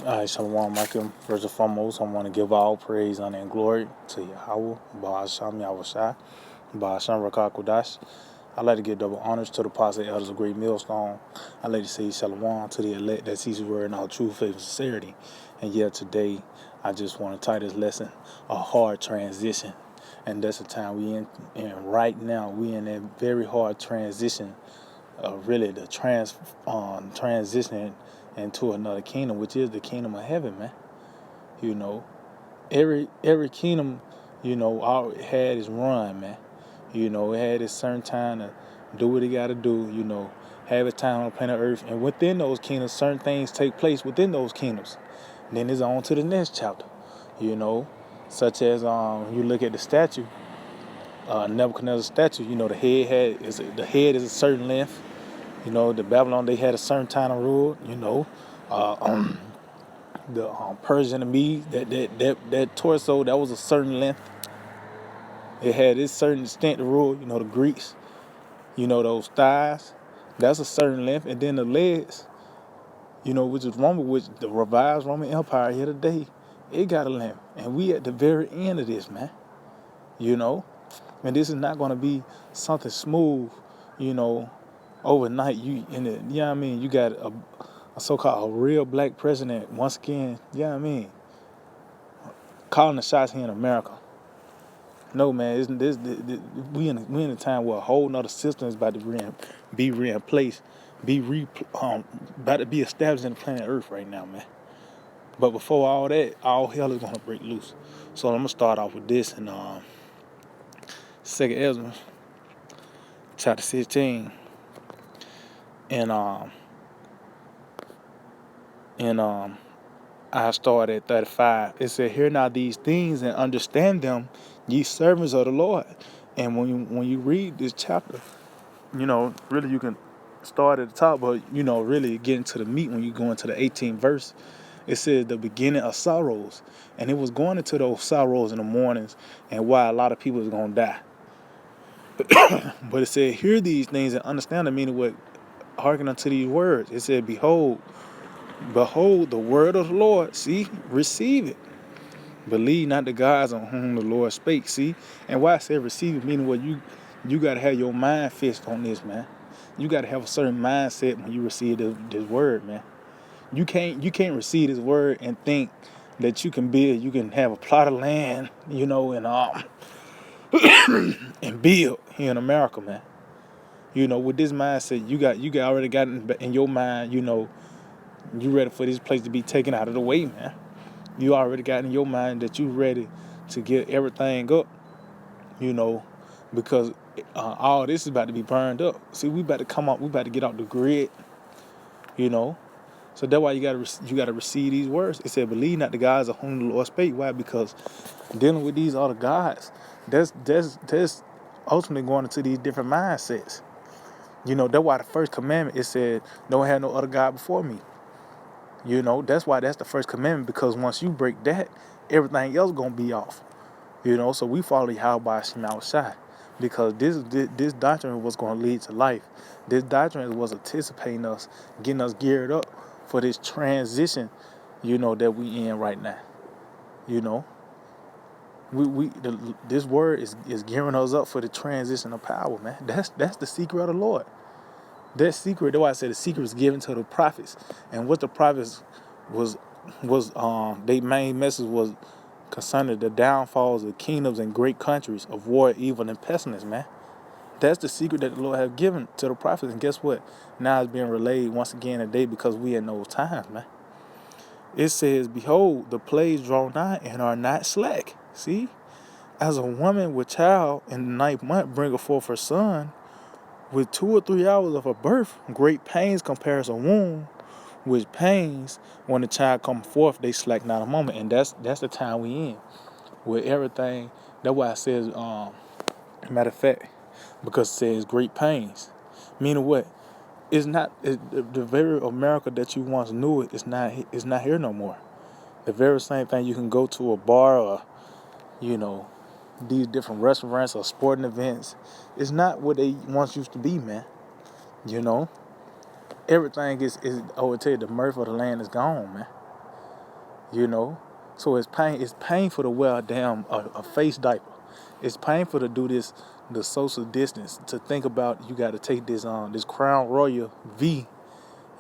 All right, Shalom, Michael. First and foremost, I want to give all praise, honor, and glory to Yahweh, Ba'asham Yahushai, Ba'asham Rakakudash. I'd like to give double honors to the apostle elders of Great Millstone. I'd like to say Shalom to the elect that sees the word in all truth, faith, and sincerity. And yet today, I just want to title this lesson, A Hard Transition. And that's the time we in. And right now, we in a very hard transition, really the transitioning into another kingdom, which is the kingdom of heaven, man. You know, every kingdom, had its run, man. You know, it had its certain time to do what it got to do. You know, have its time on planet Earth, and within those kingdoms, certain things take place within those kingdoms. And then it's on to the next chapter. You know, such as you look at the statue, Nebuchadnezzar's statue. You know, the head is a certain length. You know, the Babylon, they had a certain time of rule. You know, the Persian and Medes, that torso, that was a certain length. It had its certain extent to rule. You know, the Greeks, you know, those thighs, that's a certain length. And then the legs, you know, which is Roman, which the revised Roman Empire here today, it got a length. And we at the very end of this, man. You know, and this is not going to be something smooth, you know, overnight. You know what I mean? You got a so-called real black president once again, you know what I mean? Calling the shots here in America. No, man, we in a time where a whole nother system is about to be replaced, about to be established in the planet Earth right now, man. But before all that, all hell is gonna break loose. So I'm gonna start off with this in 2nd Ezra, chapter 16, and I started at 35. It said, "Hear now these things and understand them, ye servants of the Lord." And when you read this chapter, you know, really you can start at the top, but you know, really get into the meat when you go into the 18th verse. It says the beginning of sorrows, and it was going into those sorrows in the mornings, and why a lot of people is gonna die. But it said, "Hear these things and understand the meaning. What hearken unto these words." It said, "Behold, the word of the Lord. See, receive it. Believe not the gods on whom the Lord spake." See, and why I say receive it, meaning what you gotta have your mind fixed on this, man. You gotta have a certain mindset when you receive this word, man. You can't receive this word and think that you can have a plot of land, you know, and and build here in America, man. You know, with this mindset, you already got in your mind, you know, you ready for this place to be taken out of the way, man. You already got in your mind that you ready to get everything up, you know, because all this is about to be burned up. See, we about to get out the grid, you know. So that's why you gotta receive these words. It said, "Believe not the gods of whom the Lord spake." Why? Because dealing with these other gods, that's ultimately going into these different mindsets. You know, that's why the first commandment, it said, "Don't have no other God before me." You know, that's why that's the first commandment, because once you break that, everything else gonna be off. You know, so we follow Yahweh by Shema Shai, because this doctrine was gonna lead to life. This doctrine was anticipating us, getting us geared up for this transition, you know, that we in right now. You know, this word is gearing us up for the transition of power, man. That's the secret of the Lord. That secret, that's why I said the secret is given to the prophets. And what the prophets was their main message was concerning the downfalls of kingdoms and great countries, of war, evil, and pestilence, man. That's the secret that the Lord has given to the prophets. And guess what? Now it's being relayed once again today, because we in those times, man. It says, "Behold, the plagues draw nigh and are not slack." See? "As a woman with child in the 9th month bringeth forth her son, with 2 or 3 hours of her birth, great pains compares a womb, which pains when the child come forth, they slack not a moment." And that's the time we in, with everything. That's why it says, matter of fact, because it says great pains. Meaning what? It's not the very America that you once knew it. It's not here no more. The very same thing, you can go to a bar, or you know, these different restaurants or sporting events. It's not what they once used to be, man. You know, everything is I would tell you, the mirth of the land is gone, man. you know. So it's painful to wear a face diaper. It's painful to do the social distance, to think about you got to take this Crown Royal V, you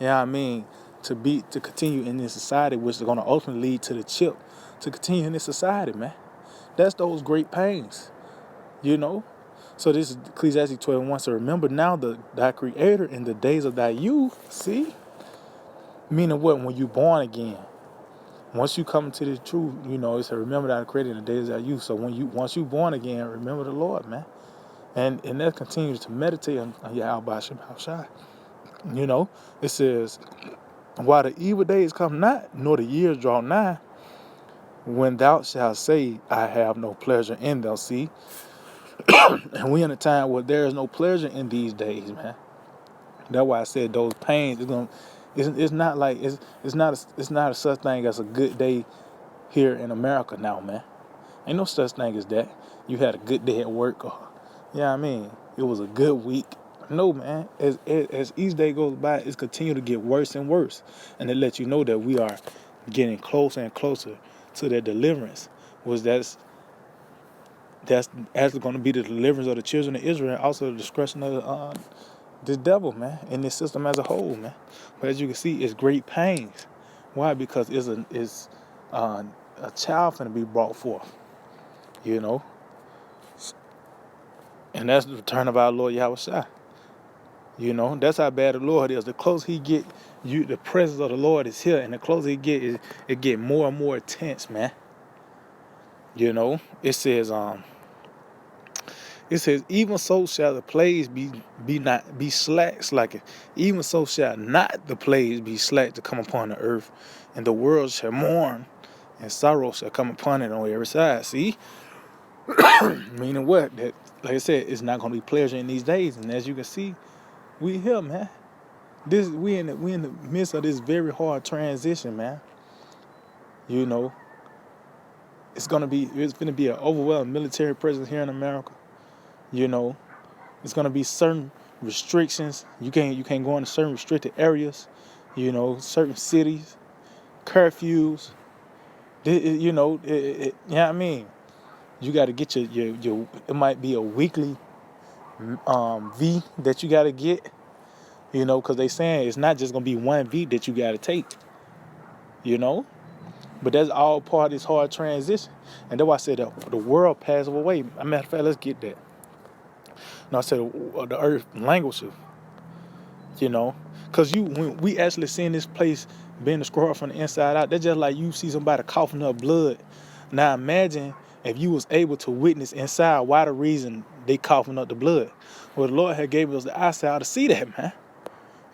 know what I mean, to continue in this society, which is going to ultimately lead to the chip, to continue in this society, man. That's those great pains, you know. So this is Ecclesiastes 12:1. So remember now thy Creator in the days of thy youth. See, meaning what? When you born again. Once you come to the truth, you know, it said, remember that I created in the days of you. So once you born again, remember the Lord, man. And that continues to meditate on Yahweh Shai. You know, it says, while the evil days come not, nor the years draw nigh, when thou shalt say, I have no pleasure in them. See? And we in a time where there is no pleasure in these days, man. That's why I said those pains it's not like it's not a such thing as a good day here in America now, man. Ain't no such thing as that. You had a good day at work, or you know what I mean? It was a good week. No, man. As each day goes by, it's continuing to get worse and worse, and it lets you know that we are getting closer and closer to that deliverance. That's actually going to be the deliverance of the children of Israel, and also the destruction of the devil, man, and this system as a whole, man. But as you can see, it's great pains. Why? Because it's a child finna be brought forth, you know. And that's the return of our Lord Yahweh Shai. You know, that's how bad the Lord is. The closer he get, the presence of the Lord is here, and the closer he get, it get more and more intense, man. You know, it says, even so shall the plagues be slacking. Even so shall not the plagues be slack to come upon the earth, and the world shall mourn, and sorrow shall come upon it on every side. See? Meaning what? That, like I said, it's not going to be pleasure in these days. And as you can see, we here, man. We in the midst of this very hard transition, man. You know, it's going to be an overwhelming military presence here in America. You know, it's going to be certain restrictions. You can't go into certain restricted areas. You know, certain cities, curfews. You know what I mean? You got to get your it might be a weekly V that you got to get, you know, because they saying it's not just going to be one V that you got to take, you know. But that's all part of this hard transition. And that's why I said the world passed away. As a matter of fact, let's get that. No, I said the earth languishes, you know. Because when we actually seeing this place being destroyed from the inside out, that's just like you see somebody coughing up blood. Now imagine if you was able to witness inside why the reason they coughing up the blood. Well, the Lord had gave us the eyesight to see that, man.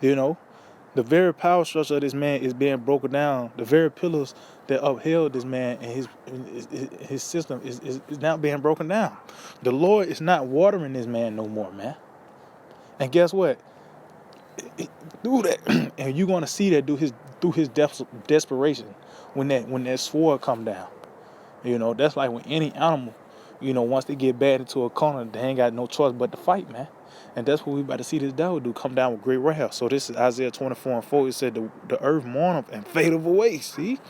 You know, the very power structure of this man is being broken down. The very pillars that upheld this man and his system is now being broken down. The Lord is not watering this man no more, man. And guess what? Through that, and you're gonna see that through his desperation when that sword come down. You know, that's like when any animal, you know, once they get bad into a corner, they ain't got no choice but to fight, man. And that's what we about to see this devil do, come down with great wrath. So this is Isaiah 24:4. It said the earth mourneth and fadeth away. See?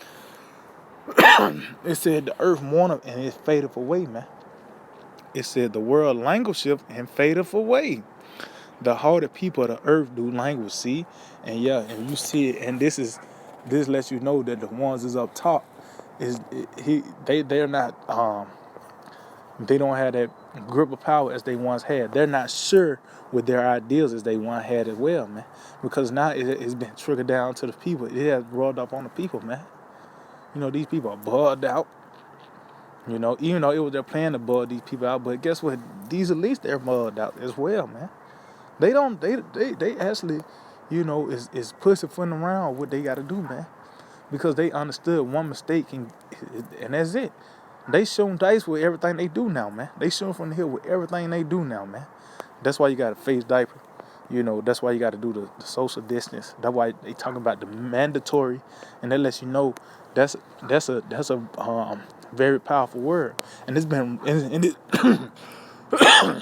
It said the earth mourneth and it fadeth away, man. It said the world languisheth and fadeth away. The hearted people of the earth do languish, see? And yeah, and you see it, and this lets you know that the ones is up top they're not they don't have that grip of power as they once had. They're not sure with their ideals as they once had as well, man. Because now it's been trickled down to the people. It has rolled up on the people, man. You know, these people are bugged out. You know, even though it was their plan to bug these people out, but guess what? These elites, they're bugged out as well, man. They actually, you know, is pussyfooting around what they got to do, man. Because they understood one mistake and that's it. They shooting dice with everything they do now, man. They shooting from the hill with everything they do now, man. That's why you got to face diaper. You know, that's why you got to do the social distance. That's why they talking about the mandatory, and that lets you know that's a very powerful word. And it's been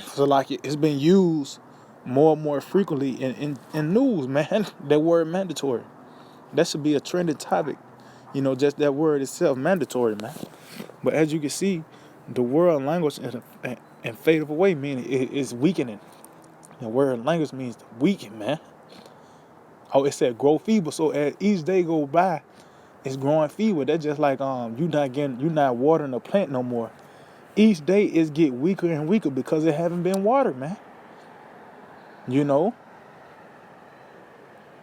so like it's been used more and more frequently in news, man. That word mandatory. That should be a trending topic, Just that word itself mandatory, man. But as you can see, the world language and fade away, meaning it's weakening. The word language means to weaken, man. Oh, it said grow feeble. So as each day go by, it's growing feeble. That's just like you not watering the plant no more. Each day it's get weaker and weaker because it haven't been watered, man.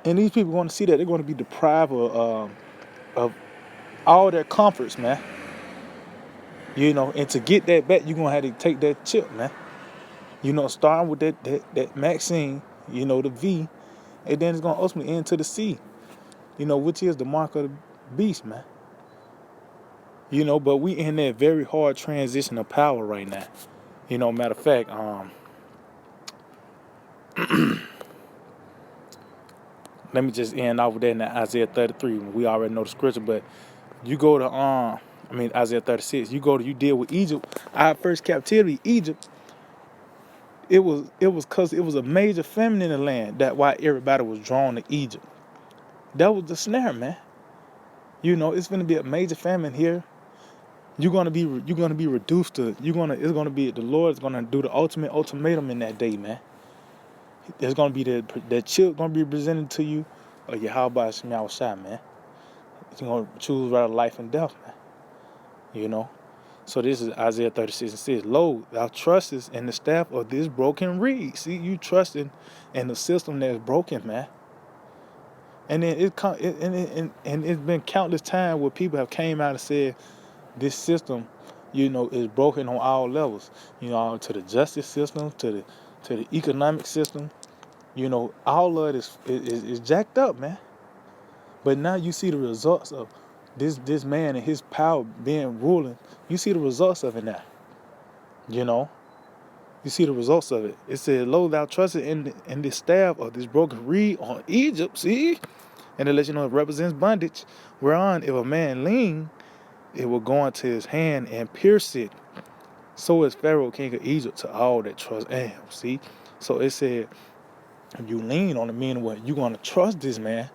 And these people going to see that they're going to be deprived of all their comforts, man. And to get that back, you're going to have to take that chip, man. Starting with that vaccine, the V, and then it's going to ultimately end to the C, which is the mark of the beast, man. But we in that very hard transition of power right now. Matter of fact, let me just end off with that in Isaiah 33. We already know the scripture, but you go to Isaiah 36. You deal with Egypt. Our first captivity, Egypt. It was because it was a major famine in the land. That's why everybody was drawn to Egypt. That was the snare, man. It's going to be a major famine here. You're gonna be reduced to. The Lord's gonna do the ultimate ultimatum in that day, man. There's gonna be that chip gonna be presented to you, or Yahweh Shema Shai, man. You're gonna choose rather life and death, man. So this is Isaiah 36 and 6. Lo, thou trustest in the staff of this broken reed. See, you trusting in the system that's broken, man. And then it's been countless times where people have came out and said this system, is broken on all levels. To the justice system, to the economic system. All of it is jacked up, man. But now you see the results of this man and his power being ruling. You see the results of it now. You see the results of it. It said, "Lo, thou trusted in the staff of this broken reed on Egypt." See, and it lets you know it represents bondage. Whereon, if a man lean, it will go into his hand and pierce it. So is Pharaoh, king of Egypt, to all that trust him. See, so it said, if you lean on it, meaning what? You gonna trust this man.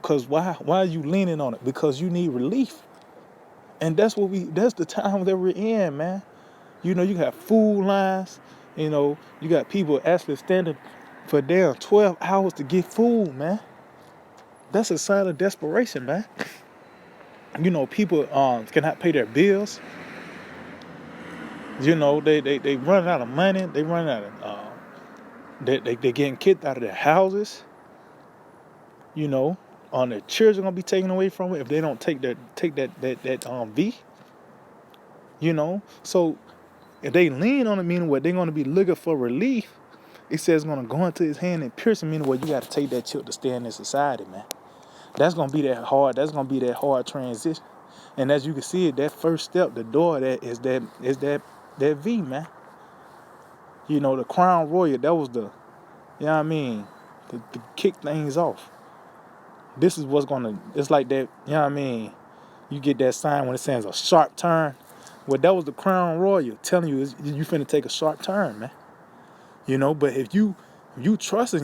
Cause why are you leaning on it? Because you need relief. And that's the time that we're in, man. You have food lines, you got people actually standing for damn 12 hours to get food, man. That's a sign of desperation, man. People cannot pay their bills. They run out of money, they run out of they getting kicked out of their houses. Their children gonna be taken away from it if they don't take that V. So if they lean on it, meaning what, they're gonna be looking for relief. It says it's gonna go into his hand and pierce him, meaning what, you gotta take that chip to stay in this society, man. That's gonna be that hard transition. And as you can see it, that first step, the door that V, man. The crown royal, that was the to kick things off. This is what's gonna, it's like that, you get that sign when it says a sharp turn. Well, that was the crown royal telling you you finna take a sharp turn, man. But if you trust in